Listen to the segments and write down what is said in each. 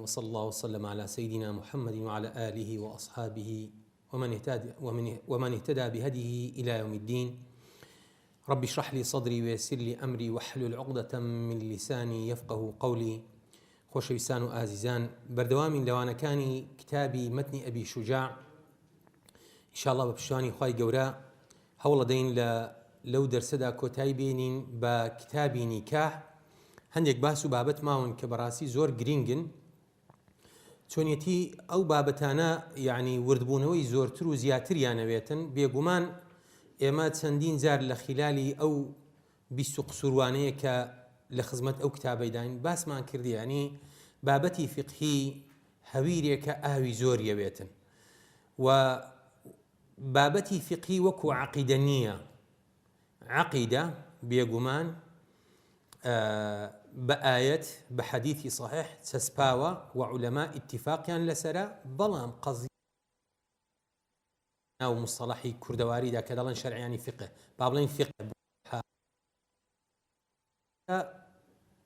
وصلى الله وسلم على سيدنا محمد وعلى آله وأصحابه ومن اهتدى بهديه إلى يوم الدين. رب اشرح لي صدري ويسر لي أمري واحلل عقدة من لساني يفقه قولي. خۆشەویستان و ئازیزان، بەردەوامی لەوانەکانی کتابی مەتنی ئەبی شوجاع ئینشاءالله بە پشتیوانی خوای گەورە هەوڵ دەین لەو دەرسەدا کۆتایی بێنین بە کتابی نیکاح. هەندێک باس و بابەت ماون کە بەڕاستی زۆر گرنگن، چۆنیەتی ئەو بابەتانە یعنی وردبوونەوەی زۆرتر و زیاتریانەوێتن. بێگومان ئێمە چەندین جار لە خلالی ئەو 20 قسووروانەیە کە لە خزمەت ئەو کتابەیداین باسمان کردی، یعنی بابەتی فقهی هەویرێکە ئاوی زۆریەوێتن و بابەتی فقهی وەکو عەقیدە نییە. عەقیدە بێگومان بە ئایەت بە حەدیثی صحیح چەسپاوە و عولەما ئیتیفاقیان لەسەرە، بەڵام قەزی ناو مستەڵەحی کوردەواریدا کە دەڵێن شەرعیانی فقه با بڵێن فقه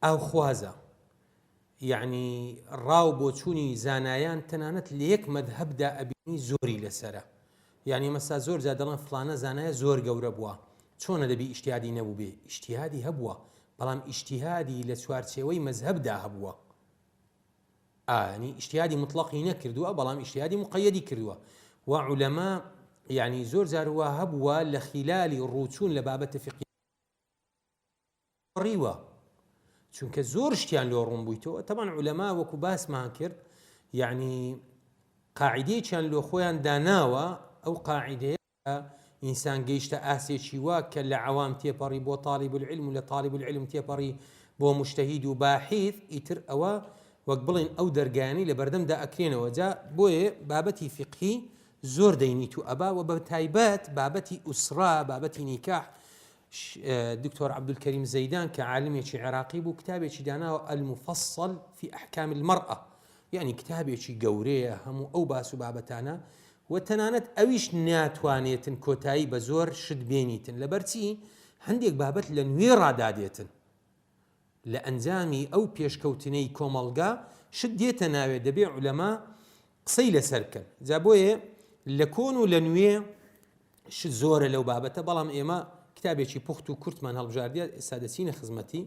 ئەو خوازە، یعنی ڕاو بۆ چوونی زانایان تەنانەت لە یەک مەذهەبدا ئەبینی زۆری لەسەرە. یعنی مەسا زۆر جا دەڵێن فڵانە زانایە زۆر گەورە بووە، چۆنە دەبی ئیجتیهادی نەبوو بێ؟ ئیجتیهادی هەبووە، بەڵام ئیجتیهادی لە چوارچێوەی مەذهەبدا هەبووە. ینی ئیجتیهادی مطلقی نەکردووە، بەڵام ئیجتیهادی مقەیەدی کردووە. و عولەما یعنی زۆر جار وا هەبووە لە خلالی ڕووچوون لە بابەتە فقهی ڕیوە، چونکە زۆر شتیان لۆ ڕوون بوویتەوە. تەمان عولەما وەکو باسمان کرد، یعنی قاعیدەیەکیان لۆ خۆیان داناوە، ئەو قاعیدەیە ئینسان گەیشتە ئاسێکی وا کە لە عەوام تێپەڕی بۆ طالب العلم و لە طالب العلم تێپەڕی بۆ مجتەهید و باحیث، ئیتر ئەوە وەک بڵێن ئەو دەرگایانەی لە بەردەمدا ئەکرێنەوە. جا بۆیە بابەتی فقهی زۆر دەینیت و ئەبا و بە تایبەت بابەتی ئوسرا، بابەتی نیکاح. دکتۆر عەبدولکەریم زەیدان کە عالمێکی عێراقی بوو، کتابێکی داناوە المفصل في أحكام المرأة، یعنی کتابێکی گەورەیە هەموو ئەو باس و بابەتانە، و تەنانەت ئەویش ناتوانێتن کۆتایی بە زۆر شت بێنیتن، لەبەرچی هەندێک بابەت لە نوێ ڕادادێتن لە ئەنجامی ئەو پێشکەوتنەی کۆمەڵگا شت دێتە ناوێ، دەبێ عولەما قسەی لەسەر بکەن. جا بۆیە لە کۆن و لە نوێ شت زۆرە لەو بابەتە، بەڵام ئێمە کتابێکی پوخت و کورتمان هەڵبژاردیە، ئێستا دەچینە خزمەتی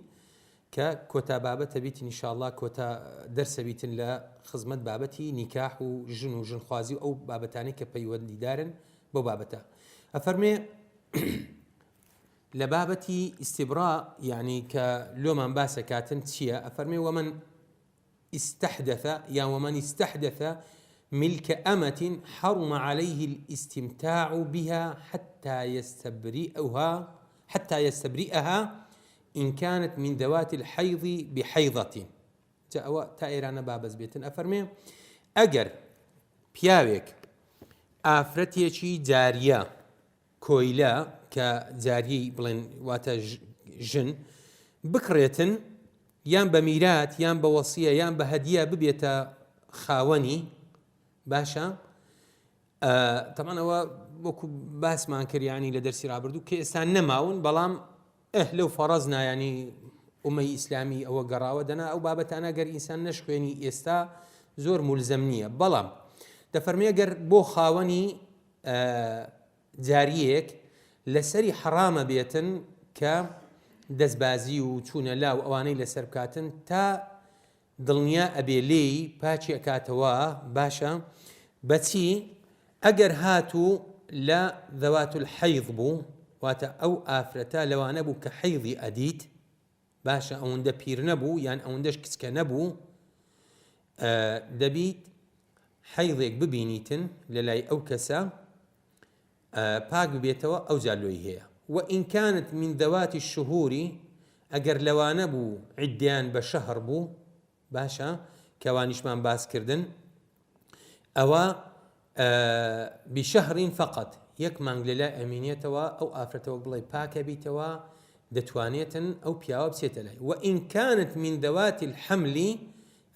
کە کۆتا بابەتە بیتن ئینشاءالله، کۆتا دەرسە بیتن لە خزمەت بابەتی نیکاح و ژن و ژنخوازی و ئەو بابەتانەی کە پەیوەندیدارن بۆ بابەتە. ئەفەرمێ لە بابەتی ئیستیبرا، یعنی کە لۆمان باسە کاتن چییە؟ ئەفەرمێ ومن استحدث یا ومن استحدث ملك أمة حرم عليه الاستمتاع بها حتى يستبرئها إن كانت من ذوات الحيض بحيضة. جاء تائران بابز بيتن أفرمي أجر بياوك آفرتيشي جارية كويلا كجاري بلين واتا جن بكريتن يان بميرات يان بوصية يان بهدية ببيتا خاوني باشا. طبعا هو وەکو باسمان کرد یعنی لە دەرسی ڕابردوو کە ئێستا نەماون، بەڵام لەو فەڕەزنا یعنی ئومەی ئیسلامی ئەوە گەڕاوە دەنا ئەو بابەتانە گەر ئینسان نەشخوێنی ئێستا زۆر مولزەم نییە. بەڵام دەفەرمێ گەر بۆ خاوەنی جاریەک لەسەری حرامە بێتن کە دەستبازی و چوونە لاو ئەوانەی لەسەر بکاتن تا دڵنیا ئەبێ لێی پاچی ئەکاتەوە. باشە بەچی؟ ئەگەر هاتوو لە ذەوات الحەیض بوو، واتە ئەو ئافرەتە لەوانە بوو کە حەیضی ئەدیت، باشە ئەوەندە پیر نەبوو یان ئەوەندەش کچکە نەبوو، دەبیت حەیضێک ببینیتن لە لای ئەو کەسە پاک ببێتەوە، ئەو جالۆی هەیە. وئین کانت من ذەوات الشهور، ئەگەر لەوانە بوو عیدیان بە شەهر بوو، باشە کەوانیشمان باس کردن، ئەوە بشهرین فقط یەک مانگ لە لای ئەمینێتەوە، ئەو ئافرەتەوە بڵێ پاکە بیتەوە، دەتوانێتن ئەو پیاوە بچێتە لای. وئین کانت من ذەوات الحەمل،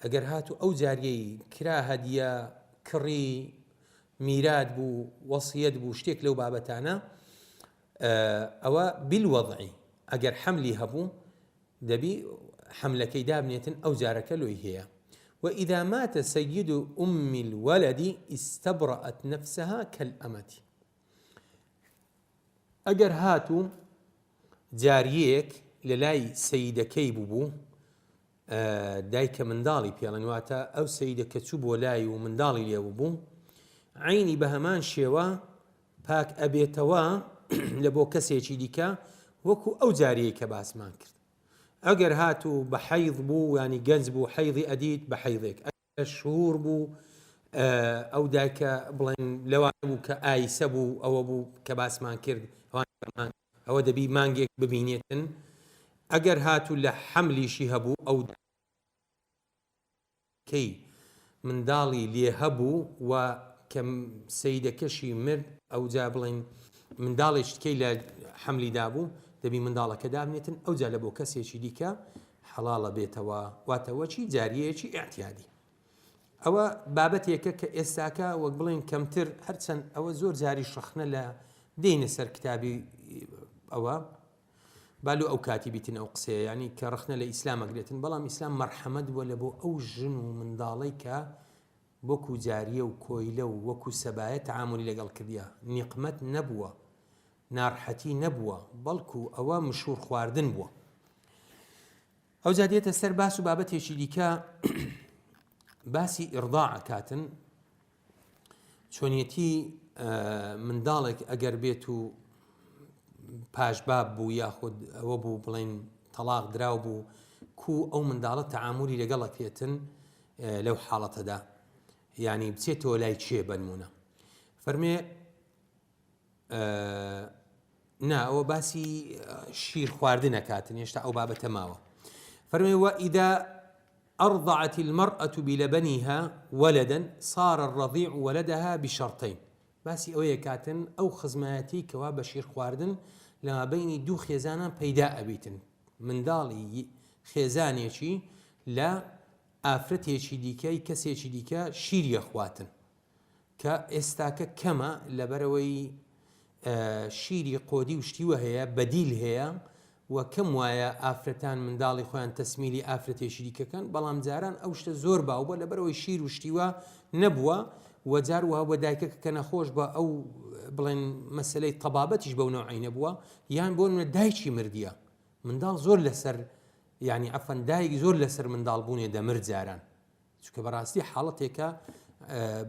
ئەگەر هاتو ئەو جاریەی کرا هەدیە، کڕی، میرات بوو، وەسیەت بوو، شتێک لەو بابەتانە، ئەوە بالوەضعی ئەگەر حەملی هەبوو دەبی حەملەکەی دابنێتن ئەو جارەکە لۆی هەیە. وإذا مات سيد أم الولد استبرأت نفسها كالأمة. ئەگەر هاتوو جاریەک لە لای سەیدەکەی بوو، دایکە منداڵی پێڵێن، واتە ئەو سەیدەکە چوو بۆ لای و منداڵی لێ بوو، عینی بە هەمان شێوە پاک ئەبێتەوە لە بۆ کەسێکی دیکە وەکو ئەو جاریەی کە باسمان کرد. ئەگەر هاتوو بە حەیض بوو، ینی گەنج بوو، حەیضی ئەدیت بە حەیضێک، ئەگەر شهور بوو، ئەو دایکە بڵێن لەوانە بوو کە ئایسە بوو، ئەوە بوو کە باسمان کرد، ئەوە دەبی مانگێک ببینێتن. ئەگەر هاتوو لە حەملیشی هەبوو، ئەو کەی منداڵی لێ هەبوو و کە سەیدەکەشی مرد، ئەو جا بڵێن منداڵێک تکەی لە حەملیدا بوو، دەبی منداڵەکە دابنێتن، ئەو جا لە بۆ کەسێکی دیکە حەڵاڵە بێتەوە، واتەوەچی جاریەیەکی ئاحتیادی. ئەوە بابەتێکە کە ئێستاکە وەک بڵێن کەمتر، هەرچەند ئەوە زۆر جاری شەخنە لە دێنە سەر کتابی ئەوە بالو ئەو کاتی بیتن ئەو قسەیە، ینی کە ڕخنە لە ئیسلام ئەگرێتن، بەڵام ئیسلام مەرحەمەت بووە لە بۆ ئەو ژن و منداڵەی کە وەکو جاریە و کۆیلە و وەکو سەبایە تەعاملی لەگەڵ کردیە، نیقمەت نەبووە، ناڕحەتی نەبووە، بەڵکو ئەوە مشهور خواردن بووە. ئەو جا دێتە سەر باس و بابەتێکی دیکە، باسی ئیڕضاع کاتن، چۆنیەتی منداڵێک ئەگەر بێت و پاشباب بوو یاخود ئەوە بوو بڵێن تەلاق دراو بوو، کو ئەو منداڵە تەعاملی لەگەڵەکرێتن لەو حاڵەتەدا، ینی بچێتەوە لای چێ بنمونە فەرمێ نا ئەوە باسی شیر خواردنە کاتن، هێشتا ئەو بابەتە ماوە. فەرمێ وإذا أرضعت المرأة بلبنها ولدا صار الرضيع ولدها بشرطين. باسی ئەوەیە کاتن ئەو خزمەتی کەوا بە شیر خواردن لە بینی دوو خێزانان پەیدا ئەبیتن، منداڵی خێزانێکی لە ئافرەتێکی دیکەی کەسێکی دیکە شیریە خواتن، کە ئێستاکە کەمە لەبەرەوەی شیری قۆدی و شتیوە هەیە، بەدیل هەیە و کەم وایە ئافرەتان منداڵی خۆیان تەسمیلی ئافرەتێکی دیکەکەن، بەڵام جاران ئەو شتە زۆر باو بە لەبەرەوەی شیر و شتیوە نەبووە، وەجار وها بە دایکەکە کە نەخۆش بە ئەو بڵێن مەسلەی تەبابەتیش بەو نەوعینە بووە، یان بۆ نمونە دایکی مردیە، منداڵ زۆر لەسەر یعنی عەفەن دایک زۆر لەسەر منداڵ بوونێ دەمرد جاران، چونکە بەڕاستی حاڵەتێکە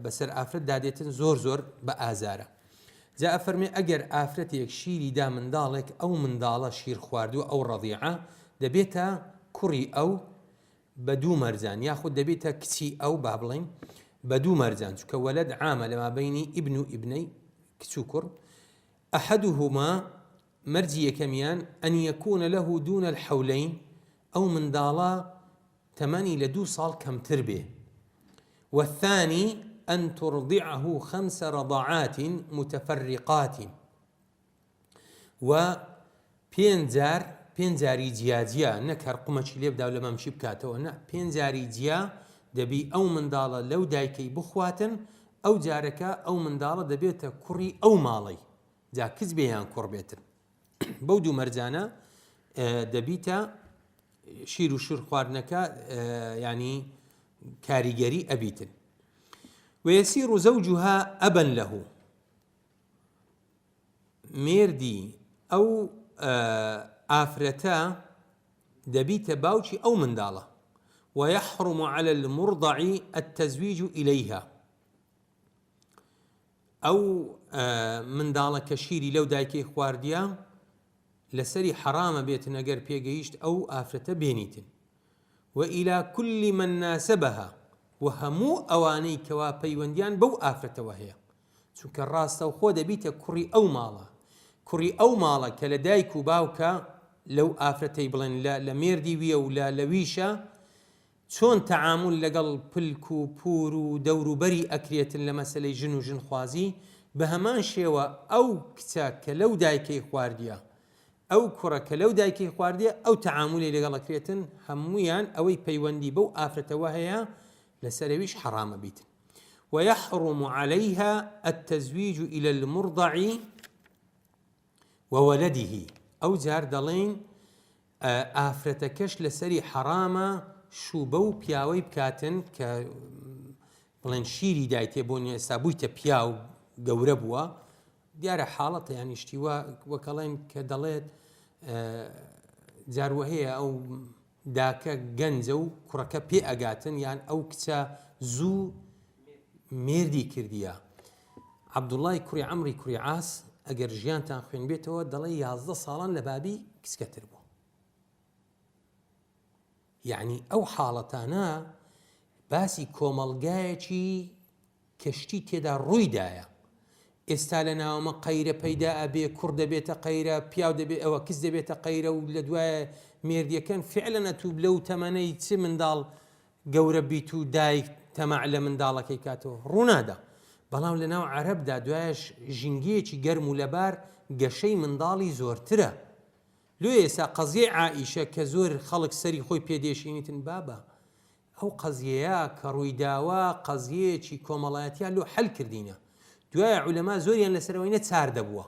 بەسەر ئافرەت دادێتن زۆر زۆر بە ئازارە. جا ئەفەرمێ ئەگەر ئافرەتێک شیری دا منداڵێک، ئەو منداڵە شیر خواردووە، ئەو ڕەضیعە دەبێتە کوڕی ئەو بە دوو مەرجان، یاخود دەبێتە کچی ئەو با بڵێن بە دوو مەرجان، چونکە وەلەد عامە لەما بەینی ئیبن و ئیبنەی کچ و کوڕ. ئەحەدوهما مەرجی یەکەمیان ئەن یەکونە لەه دون الحەولەین، ئەو منداڵە تەمەنی لە 2 ساڵ کەمتر بێ. والثاني أن ترضعه 5 رضعات متفرقات، و پێنجاری جیاجیا، نەک هەر قومەکی لێ بداو لە مەمشی بکاتەوە، نە، پێنجاری جیا دەبی ئەو منداڵە لەو دایکەی بخواتن، ئەو جارەکە ئەو منداڵە دەبێتە کوڕی ئەو ماڵی، جا کچ بێیان کوڕ بێتن. بەو دوو مەرجانە دەبیتە شیر و شیر خواردنەکە ینی کاریگەری ئەبیتن. ويسير زوجها أبا له، مێردی ئەو ئافرەتە دەبیتە باوکی ئەو منداڵە. ويحرم على المرضع التزويج إليها، ئەو منداڵە کە شیری لەو دایکەی خواردیە لەسەری حرامە بێتن ئەگەر پێگەیشت ئەو ئافرەتە بێنیتن. وإلى كل من ناسبها، و هەموو ئەوانەی کەوا پەیوەندیان بەو ئافرەتەوە هەیە، چونکە ڕاستە و خۆ دەبیتە کوڕی ئەو ماڵە، کوڕی ئەو ماڵە کە لە دایک و باوکە لەو ئافرەتەی بڵێن لە مێردی ویە و لەویشە، چۆن تەعامل لەگەڵ پلک و پور و دەوروبەری ئەکرێتن لە مەسەلەی ژن و ژنخوازی، بە هەمان شێوە ئەو کچە کە لەو دایکەی خواردیە، ئەو کوڕە کە لەو دایکەی خواردیە، ئەو تەعاملی لەگەڵ ئەکرێتن، هەموویان ئەوەی پەیوەندی بەو ئافرەتەوە هەیە لسرويش حرام بيت. ويحرم عليها التزويج إلى المرضع وولده، أو جار دلين آفرتكش لسري حرامة شوبە و پیاوەی بکاتن کە بڵێن شیری دایتێ بۆ ئێستا بوویتە پیا و گەورە بووە دیارە حاڵەتە یانی شتیوە وەکەڵێن کە دەڵێت جاروە هەیە ئەو داکە گەنجە و کوڕەکە پێ ئەگاتن یان ئەو کچە زوو مێردی کردیە. عەبدوڵڵای کوڕی عەمری کوڕی عاس ئەگەر ژیانتان خوێن بێتەوە دەڵێ 11 ساڵان لە بابی کچکەتر بوو. یعنی ئەو حاڵەتانە باسی کۆمەڵگایەکی کەشتی تێدا ڕوویدایە. ئێستا لە ناوەمە قەیرە پەیدا ئەبێ کوڕ دەبێتە قەیرە پیاو دەبێت ئەوە کەس دەبێتە قەیرە و لە دوایە مێردیەکەن فعلەن ئەتوو لەو تەمەنەی چ منداڵ گەورە بیت و دایک تەمەع لە منداڵەکەی کاتەوە ڕوونادا. بەڵام لە ناو عەرەبدا دوایش ژینگەیەکی گەرم و لەبار گەشەی منداڵی زۆرترە. لێ ئێستا قەزیەی عائیشە کە زۆر خەڵک سەری خۆی پێدێشینیتن بابە ئەو قەزیەیە کە ڕوویداوە قەزیەیەکی کۆمەڵایەتیان لۆ حەل کردینە. دوایە عولەما زۆریان لەسەرەوەینە چار دەبووە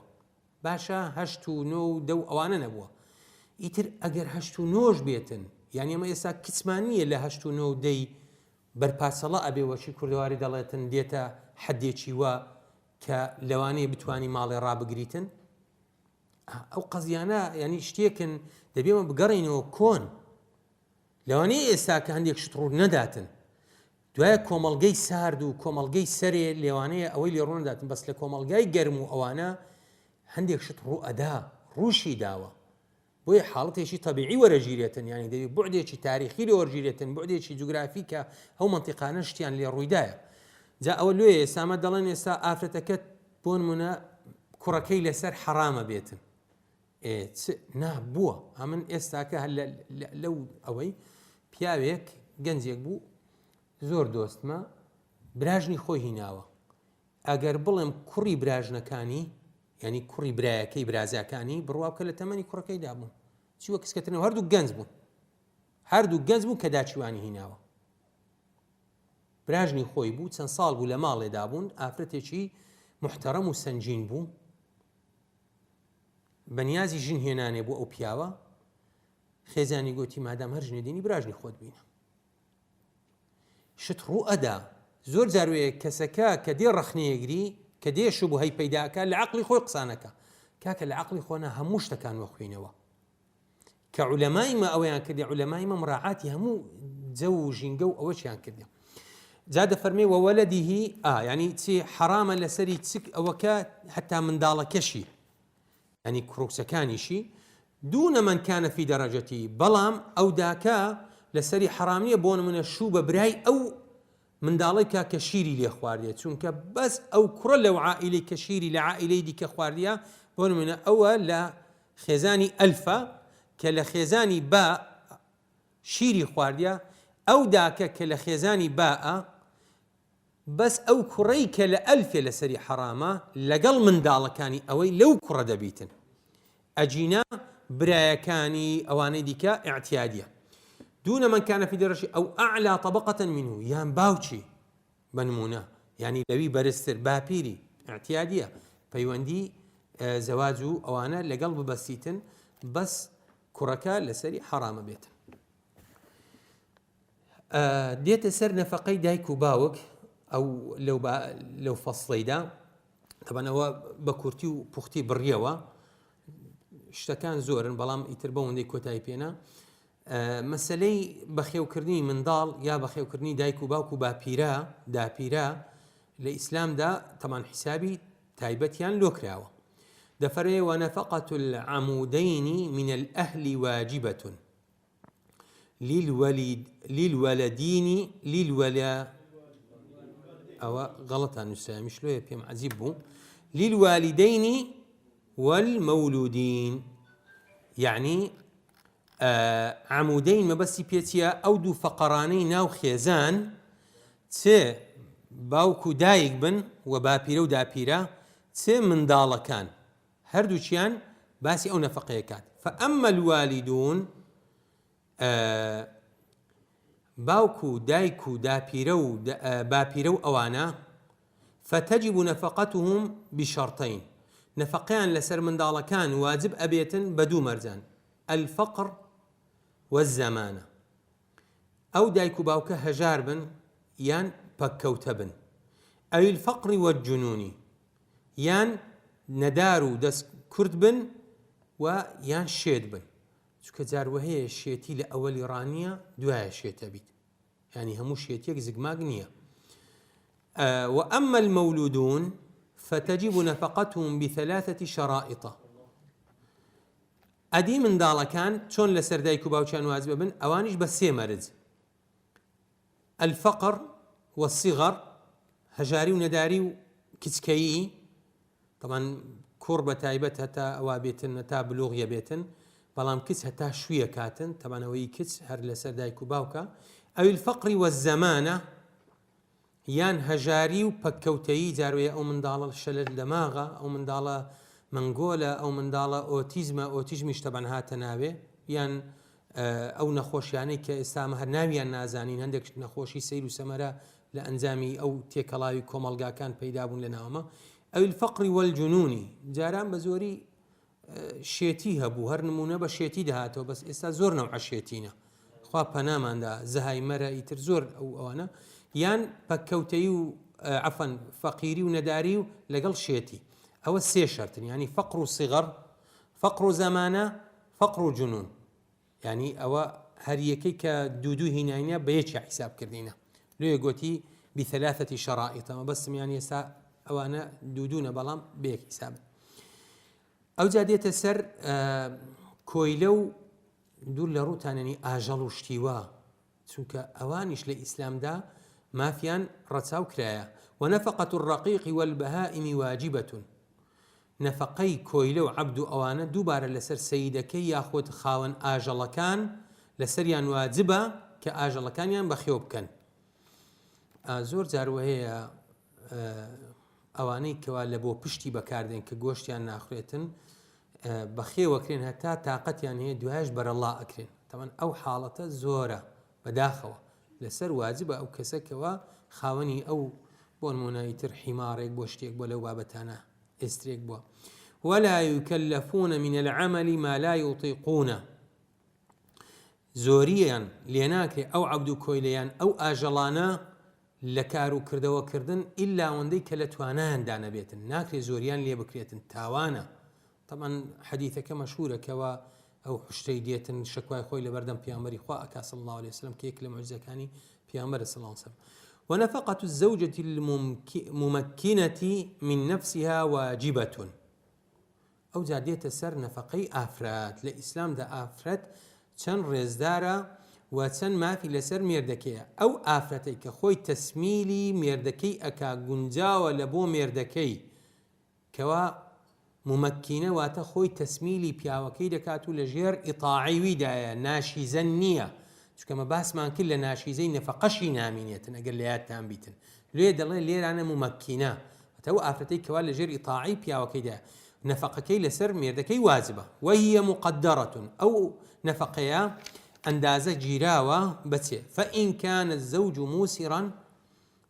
باشە 8 و 9 و 10 ئەوانە نەبووە. ئیتر ئەگەر 8 و 9 بێتن یعنی ئەمە ئێستا کچمان نییە لە 8 و 9 و 10 بەرپاسەڵە ئەبێوەشی کوردەواری دەڵێتن دێتە حەدێکی وە کە لەوانەیە بتوانی ماڵێ ڕابگریتن. ئەو قەزیانە ینی شتێکن دەبێمە بگەڕینەوە کۆن لەوانەیە ئێستا کە هەندێک شت ڕوو نەداتن دوایە کۆمەڵگەی سارد و کۆمەڵگەی سەرێ لێوانەیە ئەوەی لێ ڕوونەداتن بەس لە کۆمەڵگای گەرم و ئەوانە هەندێک شت ڕوو ئەدا ڕووشی داوە بۆیە حاڵەتێکی تەبیعی وەرەگیرێتن ینی دەبێت بوعدێکی تاریخی لێ وەرگیرێتن بوعدێکی جوگرافیکە ئەو مەنتیقانە شتیان لێ ڕوویدایە. جا ئەوە لێ ئێستامە دەڵێن ئێستا ئافرەتەکەت بۆ نمونە کوڕەکەی لەسەر حەرامە بێتن نا بووە ئەمن ئێستاکە لەو ئەوەی پیاوێک گەنجێک بوو زۆر دۆستمە براژنی خۆی هیناوە ئەگەر بڵێم کوڕی براژنەکانی ینی کوڕی برایەکەی برازەکانی بڕواکە لە تەمەنی کوڕەکەیدا بوون چیوە کەسکەتنەوە هەردوو گەنج بوون کە داچیوانی هیناوە براژنی خۆی بوو چەند ساڵ بوو لە ماڵێدا بوون ئافرەتێکی محتەرەم و سەنجین بوو بەنیازی ژن هێنانێ بوو ئەو پیاوە خێزانی گوتی مادام هەر ژنێدێنی براژنی خۆت بینە شت ڕوو ئەدا زۆر جاروەیە کەسەکە کە دێ ڕەخنەیەگری کە دێش بوو هەی پەیداکە لە عەقڵی خۆی قسانەکە کاکە لە عەقڵی خۆنا هەموو شتەکان وەخوێنەوە کە عولەمای مە ئەوەیان کردی عولەمای مە مراعاتی هەموو جە و ژینگە و ئەوەشیان کردی جا دەفەرمێ وەوەلەدیهی ینی چی حرامە لەسەری چک ئەوەکە هەتا منداڵەکەشی ینی کڕوکسەکانیشی دوونە من کانە فی دەرەجەتی بەڵام ئەو داکە لەسەری حرام نییە بۆ نمونە شوو بە برای ئەو منداڵی کە شیری لێ خواردێت چونکە بەس ئەو کوڕە لەو عائیلەی کە شیری لە عائیلەی دیکە خواردیە بۆ نمونە ئەوە لە خێزانی ئەلفە کە لە خێزانی با شیری خواردیە ئەو داکە کە لە خێزانی باە بەس ئەو کوڕەی کە لە ئەلفێ لەسەری حرامە لەگەڵ منداڵەکانی ئەوەی لەو کوڕە دەبیتن ئەجینا برایەکانی ئەوانەی دیکە ئیعتیادیە دون من كان في درجة أو أعلى طبقة منه يان باوشي بنمونة يعني لوي برستر بابيري اعتيادية فيواندي زواجه أو أنا لقلب بسيتن بس كركا لسري حرام بيت ديت سر نفقي دايكو باوك أو لو فصليدا طبعا هو بكورتي وبختي بريوا اشتكان زورن بلام يتربون دي كوتاي بينا مەسلەی بەخێوکردنی منداڵ یا بەخێوکردنی دایک و باوک و داپیرە لە ئیسلامدا تەمان حیسابی تایبەتیان لۆ کراوە دەفەرمێ وەنەفەقەة العەمودەین من الأهل واجبة للولدين ئەوە غەڵەتە نووسراوە مشلۆیە پێم عەجیب بوو للوالدين والمولودين يعني عمودين مەبەستی پێچیە ئەو دوو فەقەرانەی ناو خێزان چ باوک و دایک بن و باپیرە و داپیرە چ منداڵەکان هەردووچیان باسی ئەو نەفەقەیە کات فەئەمە الوالدون باوک و دایک و داپیرە و باپیرە و ئەوانە فتجب نەفەقەتهم بشەرطین نەفەقەیان لەسەر منداڵەکان واجب ئەبێتن بە دوو مەرجان الفقر والزمانة ئەو دایک و باوکە هەژار بن یان پەککەوتە بن، ئەوی الفەقری وەالجونوونی یان نەدار و دەست کورد بن و یان شێت بن، چونکە جار وهەیە شێتی لە ئەوەلی ڕانیە دوایە شێتە بیت، ینی هەموو شێتیەک زگماگ نییە. وأما المولودون فتجب نفقتهم بثلاثة شرائط. ئەدی منداڵەکان چۆن لەسەر دایک و باوکیان واجبە بن، ئەوانیش بە سێ مەرج: الفەقر والصغر، هەژاری و نەداری و کچکەیی، طبعا کوڕ بە تایبەت هەتا ئەوا بێتن هەتا بلوغیە بێتن، بەڵام کچ هەتا شوویە کاتن، طبعا ئەوەی کچ هەر لەسەر دایک و باوکە. ئەوی الفەقری وەالزەمانە، یان هەژاری و پەککەوتەیی، جاروەیە ئەو منداڵە شەلل دەماغە، ئەو منداڵە منگۆلە، ئەو منداڵە ئۆتیزمە، ئۆتیزمیش تەبەن هاتە ناوێ، یان ئەو نەخۆشیانەی کە ئێستامە هەر ناویان نازانین، هەندێک نەخۆشی سەیر و سەمەرە لە ئەنجامی ئەو تێکەڵاوی کۆمەلگاکان پەیدا بوون لە ناوەمە. ئەوی الفەقری وەالجونوونی، جاران بە زۆری شێتی هەبوو، هەر نمونە بە شێتی دەهاتەوە، بەس ئێستا زۆر نەوعە شێتینە، خوا پەناماندا، زەهایمەرە ئیتر زۆر ئەوانە، یان پەککەوتەیی و عەفەن فەقیری و نەداری و لەگەڵ شێتی. ئەوە سێ شەرتن، ینی فەقر و صغر، فەقر و زەمانە، فەقر و جنون، ینی ئەوە هەر یەکەی کە دوو هیناینە بە یەکی حیساب کردینە. لێ گوتی بثلاثة شرائط، ئەمە بەسم یانی ئێستا ئەوانە دوودونە بەڵام بە یەک حیساب. ئەو جا دێتە سەر کۆیلە و دوور لە ڕووتانەنی ئاژەڵ و شتیوە، چونکە ئەوانیش لە ئیسلامدا مافیان ڕەچاو کرایە. ونفقة الرقيق والبهائم واجبة، نەفەقەی کۆیلە و عەبد و ئەوانە دووبارە لەسەر سەیدەکەی یاخود خاوەن ئاژەڵەکان لەسەریان واجبە کە ئاژەڵەکانیان بەخێو بکەن. زۆر جاروەهەیە ئەوانەی کەوا لە بۆ پشتی بەکاردێن کە گۆشتیان ناخورێتن بەخێوەکرێن هەتا تااقەتیان هەیە دوایش بەرەڵا ئەکرێن. تەمان ئەو حاڵەتە زۆرە بەداخەوە لەسەر واجبە ئەو کەسەکەوە خاوەنی ئەو بۆ نمونەی تر حیمارێک بۆ شتێک بۆ لەو بابەتانە ئێسترێک بووە. ولا يكلفون من العمل ما لا يطيقون، زۆریان لێناکرێ ئەو عەبد و کۆیلەیان ئەو ئاژەڵانە لە کار و کردەوەکردن ئیلا ئەوەندەی کە لە توانایاندا نەبێتن، ناکرێ زۆریان لێ بکرێتن، تاوانە. طبعا حەدیثەکە مەشهورەکەوە ئەو حشتەی دێتن شەکوای خۆی لە بەردەم پێغەمبەری خوا ئەکا صلی الله عليه وسلم کە یەک لە موعجزەکانی پێغەمبەرە صلی الله عليه وسلم. ونفقة الزوجة الممكنة من نفسها واجبة، ئەو جا دێتە سەر نەفەقەی ئافرەت. لە ئیسلامدا ئافرەت چەند ڕێزدارە و چەند مافی لەسەر مێردەکەیە. ئەو ئافرەتەی کە خۆی تەسمیلی مێردەکەی ئەکا، گونجاوە لە بۆ مێردەکەی کەوا ممەکینە واتە خۆی تەسمیلی پیاوەکەی دەکات و لە ژێر ئیطاعیویدایە، ناشیزە نییە، چکەمە باسمان کرد لە ناشیزەی نەفەقەشی نامینێتن ئەگەر لە یادتان بیتن. لێ دەڵێ لێرانە ممەکینە، واتە ئەو ئافرەتەی کەوا لە ژێر ئیطاعی پیاوەکەیدا نەفەقەکەی لەسەر مێردەکەی واجبە. وهي مقدرة، ئەو نەفەقەیە ئەندازە گیراوە بەچێ. فإن كان الزوج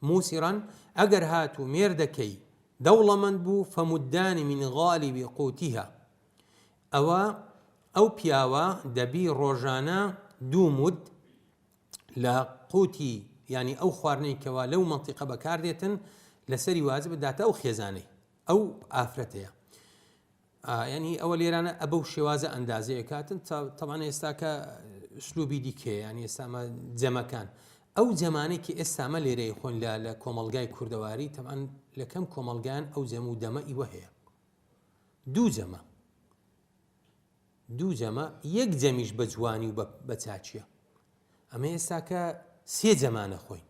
موسرا، ئەگەر هاتو مێردەکەی دەوڵەمەند بوو، فمدان من غالب قوتها، ئەو پیاوە دەبی ڕۆژانە 2 مد لە قوتی، ینی ئەو خواردنەی کەوا لەو مەنتیقە بەکاردێتن لەسەری واجب داتە ئەو خێزانەی ئەو ئافرەتەیە. ینی ئەوە لێرانە ئەبە و شێوازە ئەندازەیە کاتن. تەوانە ئێستاکە سلوبی دیکەیە، ینی ئێستامە جەمەکان ئەو جەمانێکی ئێستامە لێرەی خۆن لە کۆمەلگای کوردەواری، تەمان لەکەم کۆمەلگایان ئەو جەم و دەمە ئیوە هەیە، 2 جەمە، 1 جەمیش بە جوانی و بە چاچیە. ئەمە ئێستاکە 3 جەمانە خۆین،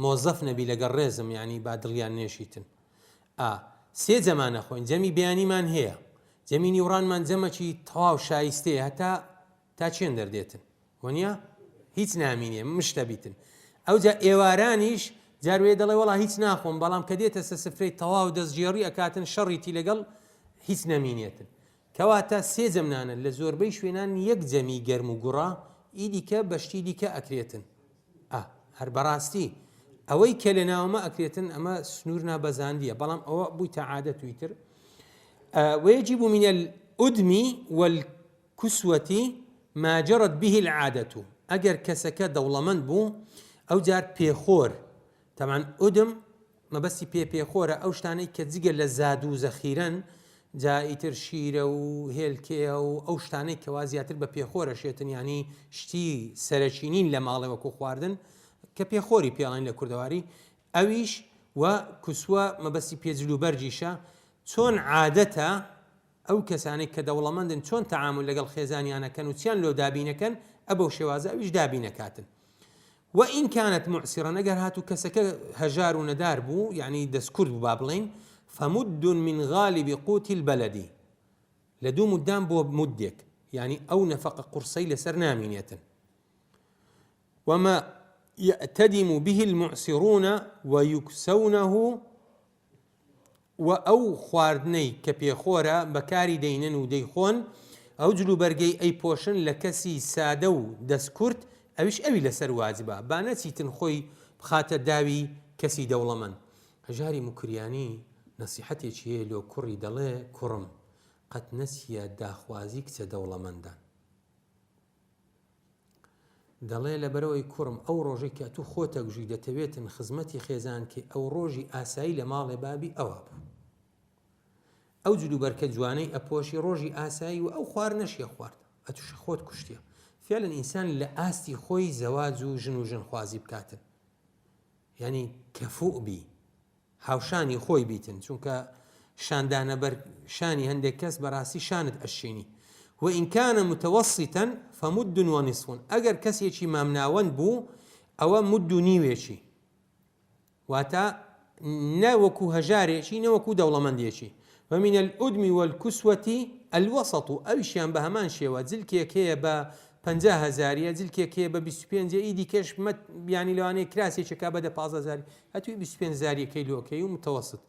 مۆزەف نەبی لەگەڵ ڕێزم، ینی با دڵیان نێشیتن. 3 جەمانە خۆین، جەمی بەیانیمان هەیە، جەمی نیوڕانمان جەمەکی تەواو شایستەیە هەتا تا چێن دەردێتن، وەنیە هیچ نامینێ مشتە بیتن. ئەو جا ئێوارانیش جاروێ دەڵێ وەڵا هیچ ناخۆم، بەڵام کە دێتە سە سفرەی تەواو دەستگێڕی ئەکاتن شەڕیتی لەگەڵ هیچ نەمینێتن. کەواتە 3 جەمنانە لە زۆربەی شوێنان 1 جەمی گەرم و گوڕا، ئیدیکە بەشتی دیکە ئەکرێتن. هەر بەڕاستی ئەوەی کە لە ناومە ئەکرێتن ئەمە سنوور نابەزاندیە، بەڵام ئەوە بوویتە عادەت ویتر. ويجب من الأدم والكسوة ما جرت به العادة، ئەگەر کەسەکە دەوڵەمەند بوو ئەو جار پێخۆر تەمان ئودم مەبەستی پێخۆرە ئەو شتانەی کە جگە لە زاد و زەخیرەن جا ئیتر شیرە و هێلکێە و ئەو شتانەی کەوا زیاتر بە پێخۆرە شێتن ینی شتی سەرچینین لە ماڵێ وەکو خواردن کە پێخۆری پیاڵین لە کوردەواری ئەویش و کوسووە مەبەستی پێجل و بەرجیشە چۆن عادەتە ئەو کەسانێک کە دەوڵەمەندن چۆن تەعامل لەگەڵ خێزانیانەکەن و چیان لۆ دابینەکەن ئەبەو شێوازە ئەویش دابینەکاتن وإن كانت معسرة نەگەر هاتوو کەسەکە هەژار و نەدار بوو یعنی دەستکورد بوو با بڵێن فمد من غالب قوت البلد لە دوو مدام بۆ مدێک یعنی ئەو نەفەقە قورسەی لەسەر نامینێتن وما يأتدم به المعسرون ويكسونه وأو خواردنەی کە پێخۆرە بەکاری دەینن و دەیخۆن ئەو جلو بەرگەی ئەی پۆشن لە کەسی سادە و دەستکورد ئەویش ئەوی لەسەر واجبە با نەچیتن خۆی بخاتە داوی کەسی دەوڵەمەند هەژاری مکریانی نەسیحەتێکی هەیە لۆ کوڕی دەڵێ کوڕم قەت نەسیە داخوازی کچە دەوڵەمەندان دەڵێ لەبەرەوەی کوڕم ئەو ڕۆژێک کە تو خۆتەگژی دەتەوێتن خزمەتی خێزان کە ئەو ڕۆژی ئاسایی لە ماڵێ بابی ئەوە بوو ئەو جلوبەرکە جوانەی ئەپۆشی ڕۆژی ئاسایی و ئەو خوار نەشیە خوارد ئەتوشە خۆت کوشتیە فعلا ئینسان لە ئاستی خۆی زەواج و ژن و ژنخوازی بکاتن یعنی کەفوء بی هاوشانی خۆی بیتن چونکە شاندانە بەر شانی هەندێک کەس بەڕاستی شانت ئەشێنی وإن كان متوسطا فمد ونصف ئەگەر کەسێکی مامناوەند بوو ئەوە مد و نیوێکی واتە نەوەکو هەژارێکی نەوەکو دەوڵەمەندێکی ومن الأدم والكسوة الوسط ئەویشیان بە هەمان شێوە جلکێک هەیە بە 50,000 جلکێک هەیە بە 25 ئیدی کەش بیانی لەوانەیە کراسێکێکا بەدە 15,000 هەتووی 25,000 لۆکەی و متوسط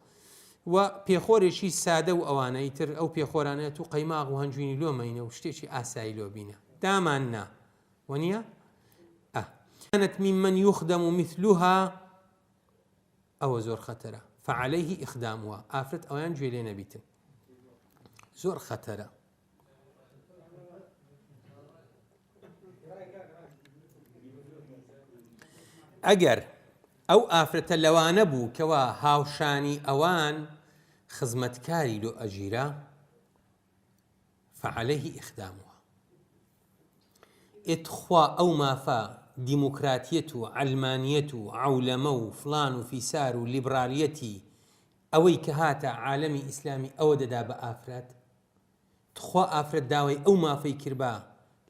و پێخۆرێکی سادە و ئەوانەی تر ئەو پێخۆرانەیە تو قەیماغ و هەنجوینی لۆمەینە و شتێکی ئاسایی لۆ بینە دامان نا وەنیە كانت ممن يخدم مثلها ئەوە زۆر خەتەرە فعليه إخدامها ئافرەت ئەویان گوێ لێ نەبیتن زۆر خەتەرە ئەگەر ئەو ئافرەتە لەوانە بوو کەوا هاوشانی ئەوان خزمەتکاری لۆ ئەژیرە فعليه إخدامها ئێتخوا ئەو مافە دیموکراتیەت و علمانیەت و عەولەمە و فڵان و فیسار و لیبرالیەتی ئەوەی کە هاتە عالەمی ئیسلامی ئەوە دەدا بە ئافرەت تخوا ئافرەت داوای ئەو مافەی کردبا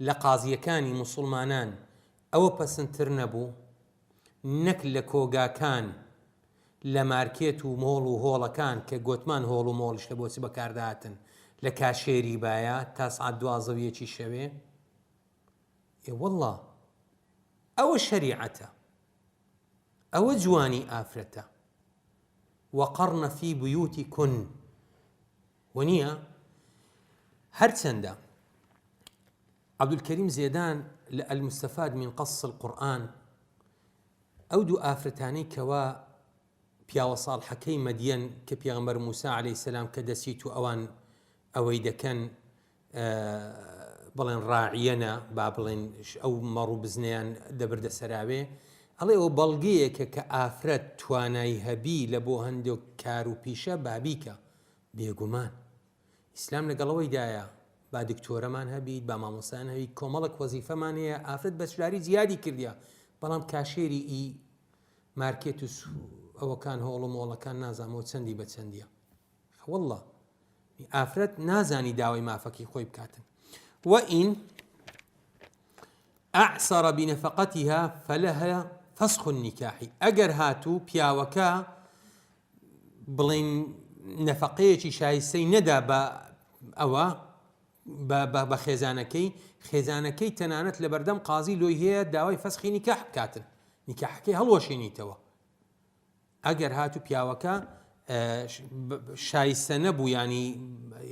لە قازیەکانی موسڵمانان ئەوە پەسەندتر نەبوو نەک لە کۆگاکان لە مارکێت و مۆڵ و هۆڵەکان کە گوتمان هۆڵ و مۆڵش لە بۆچی بەکارداتن لە کاشێری باە تا سعات 12 شەوێ والله ئەوە شەریعەتە ئەوە جوانی ئافرەتە وقرن في بيوتكن ونيا هرچەندە عەبدولکەریم زێدان المستفاد من قص القرآن ئەو دوو ئافرەتانەی کەوا پیاوە ساڵحەکەی مەدیەن کە پێغەمبەر موسا عەلەیهی سەلام کە دەچیت و ئەوان ئەوەی دەکەن بڵێن ڕاعیەنە با بڵێن ئەو مەڕ و بزنیان دەبردە سەراوێ ئەڵێ ئەو بەڵگەیەکە کە ئافرەت توانای هەبی لە بۆ هەندێک کار و پیشە بابیکە بێگومان ئیسلام لەگەڵەوەی دایە با دکتۆرەمان هەبیت با مامۆستایان هەبیت کۆمەڵک وەزیفەمان هەیە ئافرەت بەشداری زیادی کردیە بەڵام کاشێری ئی مارکێت و ئەوەکان هۆڵ و مۆڵەکان نازانەوە چەندی بە چەندیە والله ئافرەت نازانی داوای مافەکی خۆی بکاتن وإن أعسر بنفقتها فلها فسخ النكاح ئەگەر هاتوو پیاوەکە بڵێن نەفەقەیەکی شایستەی نەدا بە ئەوە بە خێزانەکەی تەنانەت لە بەردەم قازی لۆی هەیە داوای فەسخی نیکاح بکاتن نیکاحەکەی هەڵوەشێنیتەوە ئەگەر هاتوو پیاوەکە شایستە نەبوو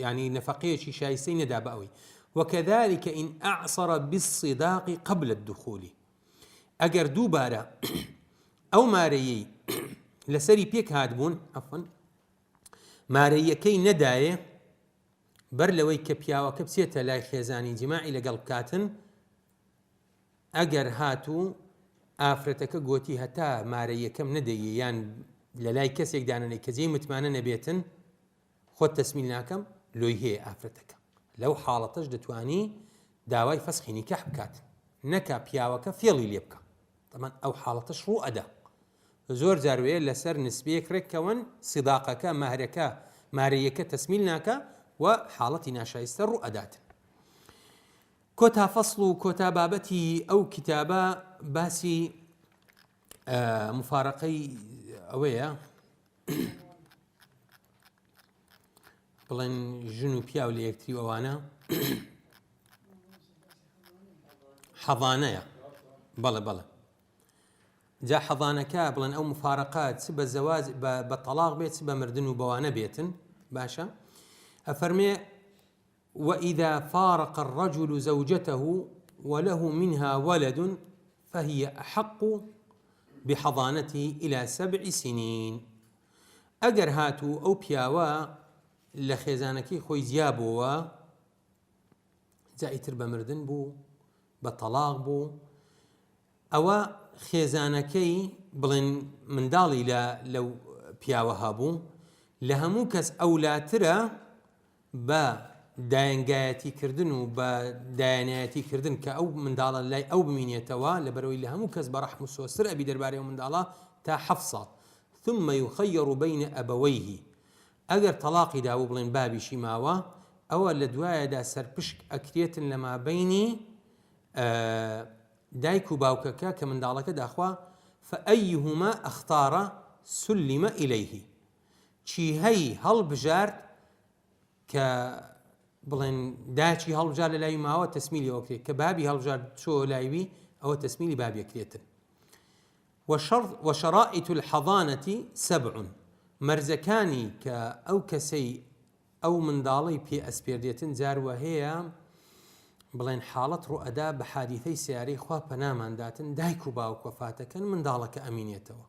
ینی نەفەقەیەکی شایستەی نەدا بە ئەوەی وكذلك إن أعصر بالصداق قبل الدخول أجر دوبارة أو ماريي لسري بيك هادبون عفوا ماريي كي نداية برلوي كبيا وكبسيتا لا خيزاني جماعي لقلب كاتن ئەگەر هاتوو ئافرەتەکە گوتی هەتا مارە یەکەم نەدەیە یان لە لای کەسێک دانەنێ کە جێی متمانە نەبێتن خۆت تەسمیل ناکەم لۆی هەیە ئافرەتەکە لەو حاڵەتەش دەتوانی داوای فەسخی نیکاح بکات نەکا پیاوەکە فێڵی لێ بکە تەمان ئەو حاڵەتەش ڕوو ئەدا زۆر جاروەیە لەسەر نسبەیەک ڕێککەون سیداقەکە ماهرەکە مارەیەکە تەسمیل ناکە و حاڵەتی ناشایستە ڕوو ئەداتن کۆتا فەصل و کۆتا بابەتی ئەو کتابە باسی مفارقەی ئەوەیە بڵێن ژن و پیاو لە یەکتری ئەوانە حەضانەیە بەڵێ جا حەضانەکە بڵێن ئەو مفارقات چ بە زەواج بە تەلاق بێت چ بە مردن و بەوانە بێتن باشە ئەفەرمێ وإذا فارق الرجل زوجته وله منها ولد فهي أحق بحضانته إلى 7 سنين ئەگەر هاتوو ئەو پیاوە لە خێزانەکەی خۆی زیابەوە جائیتر بە مردن بوو بە تەلاق بوو ئەوە خێزانەکەی بڵێن منداڵی لەو پیاوە هەبوو لە هەموو کەس ئەولاترە بە داینگایەتیکردن و بە دایانایەتیکردن کە ئەو منداڵە لای ئەو بمینێتەوە لەبەرەوەی لە هەموو کەس بە ڕەحم و سۆسر ئەبی دەربارەی ئەو منداڵە تا 7 ساڵ ثم يخير بين أبويه ئەگەر تەلاقی دابوو بڵێن بابیشی ماوە ئەوە لە دوایەدا سەرپشک ئەکرێتن لە مابەینی دایک و باوکەکە کە منداڵەکە داخوا فأيهما اختار سلم إليه چی هەی هەڵبژارد کە بڵێن داچی هەڵبژار لە لای ماوە تەسمیلی ئەوکرێت کە بابی هەڵبژار چۆ لایوی ئەوە تەسمیلی بابیەکرێتن وشرائط الحضانة 7 مەرزەکانی کە ئەو کەسەی ئەو منداڵی پێ ئەسپێردێتن جاروە هەیە بڵێن حاڵەت ڕوئەدا بە حادیثەی سیارەی خوا پەنامانداتن دایک و باوک وەفاتەکەن منداڵەکە ئەمینێتەوە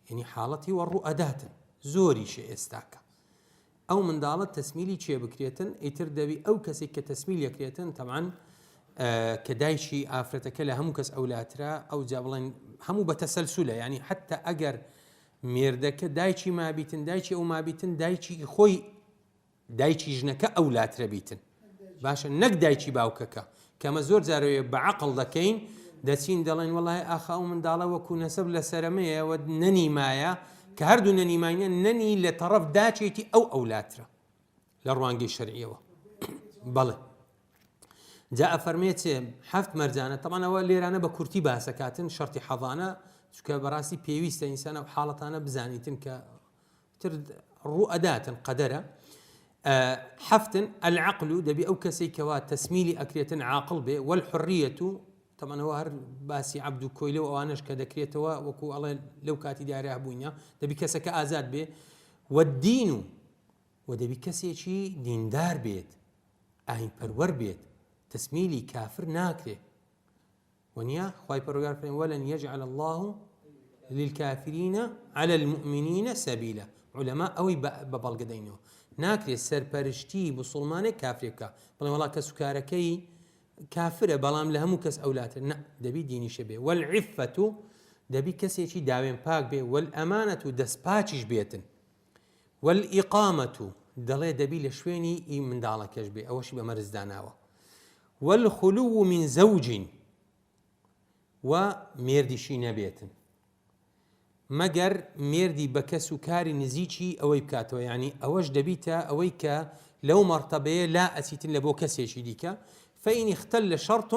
یعنی حاڵەتی وە ڕوئەداتن زۆریشە ئێستاکە ئەو منداڵە تەسمیلی چێ بکرێتن ئیتر دەبی ئەو کەسێک کە تەسمیل یەکرێتن تەمان کە دایکی ئافرەتەکە لە هەموو کەس ئەولاترا ئەو جا بڵێن هەموو بە تەسەلسولە یعنی حتى ئەگەر مێردەکە دایکی مابیتن دایکی ئەو مابیتن دایکی خۆی دایکی ژنەکە ئەولاترە بیتن باشە نەک دایکی باوکەکە کەمە زۆر جارەوەی بە عەقڵ دەکەین دەچین دەڵێن وەڵای ئاخا ئەو منداڵە وەکو نەسەب لە سەرەمەیەوە نەنیمایە کە هەردوو نەنیمانیە نەنی لە تەڕەف داچێتی ئەو ئەولاترە لە ڕوانگەی شەرعیەوە بەڵێ جا ئەفەرمێت 7 مەرجانە تەمان ئەوە لێرانە بە کورتی باسەکاتن شەرتی حەضانە چکە بەڕاستی پێویستە ئینسانە و حاڵەتانە بزانیتن کە تر ڕوو ئەداتن قەدەرە 7 العقل دەبی ئەو کەسێک کەوا تەسمیلی ئەکرێتن عاقڵ بێ والحریەت تەمەنەوە هەر باسی عەبد و کۆیلە و ئەوانش کە دەکرێتەوە وەکو ئەڵێ لەو کاتی داریا بووینە دەبی کەسەکە ئازاد بێ والدین و دەبی کەسێکی دیندار بێت ئاین پەروەر بێت تەسمیلی کافر ناکرێ ونیا خوای پەروەردگار فەرمێ ولن يجعل الله للكافرين على المؤمنين سبيلا علماء ئەوەی بە بەڵگەدەینەوە ناکرێت سەرپەرشتی موسڵمانێک کافرێک بکە بڵێ وەڵا کە سوکارەکەی کافرە بەڵام لە هەموو کەس ئەولاتر نە دەبی دینیشە بێ والعفة دەبی کەسێکی داوێن پاک بێ والأمانة دەستپاچیش بێتن والإقامة دەڵێ دەبی لە شوێنی ئی منداڵەکەش بێ ئەوەشی بە مەرزداناوە والخلو من زوج و مێردیشی نەبێتن مەگەر مێردی بە کەس و کاری نزیکی ئەوەی بکاتەوە یعنی ئەوەش دەبیتە ئەوەی کە لەو مەرتەبەیە لا ئەچیتن لە بۆ کەسێکی دیکە فإن اختل شرط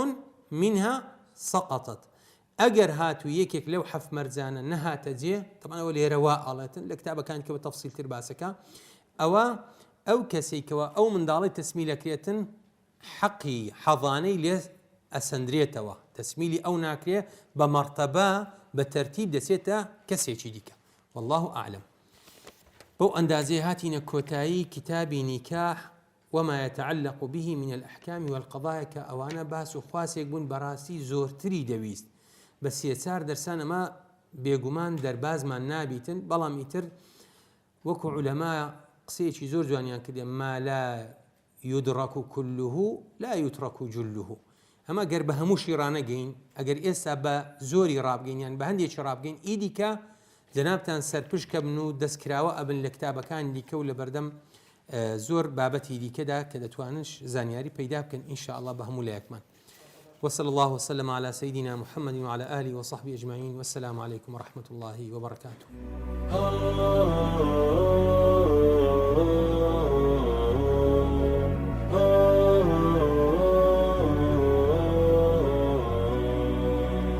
منها سقطت ئەگەر هاتو یەکێک لەو 7 مەرجانە نەهاتە جێ تەمان ئەوە لێرە وا ئاڵێتن لە کتابەکان کە بە تەفسیلتر باسەکە ئەو کەسێکەوە ئەو منداڵی تەسمیلەکرێتن حەقی حەضانەی لێ ئەسەندرێتەوە تەسمیلی ئەو ناکرێ بە مەرتەبە بە تەرتیب دەچێتە کەسێکی دیکە والله أعلم بۆ ئەندازێ هاتینە کۆتایی کتابی نیکاح وما يتعلق به من الأحكام والقضايا کە ئەوانە باس و خواسێک بوون بەڕاستی زۆرتری دەویست بە 3-4 دەرسان ئەمە بێگومان دەربازمان نابیتن بەڵام ئیتر وەکو عولەما قسەیەکی زۆر جوانیان کردێ ما لا يدرك كله لا يترك جله ئەمە گەر بە هەمووشی ڕانەگەین ئەگەر ئێستا بە زۆری ڕابگەینیان بە هەندێکی ڕابگەین ئیدیکە جەنابتان سەرپشکە بن و دەستکراوە ئەبن لە کتابەکان دیکە و لە بەردەم زۆر بابەتی دیکەدا کە دەتوانش زانیاری پەیدا بکەن إن شاء الله بە هەموو لایەکمان. وصلى الله وسلم على سيدنا محمد وعلى آله وصحبه أجمعين والسلام عليكم ورحمة الله وبركاته.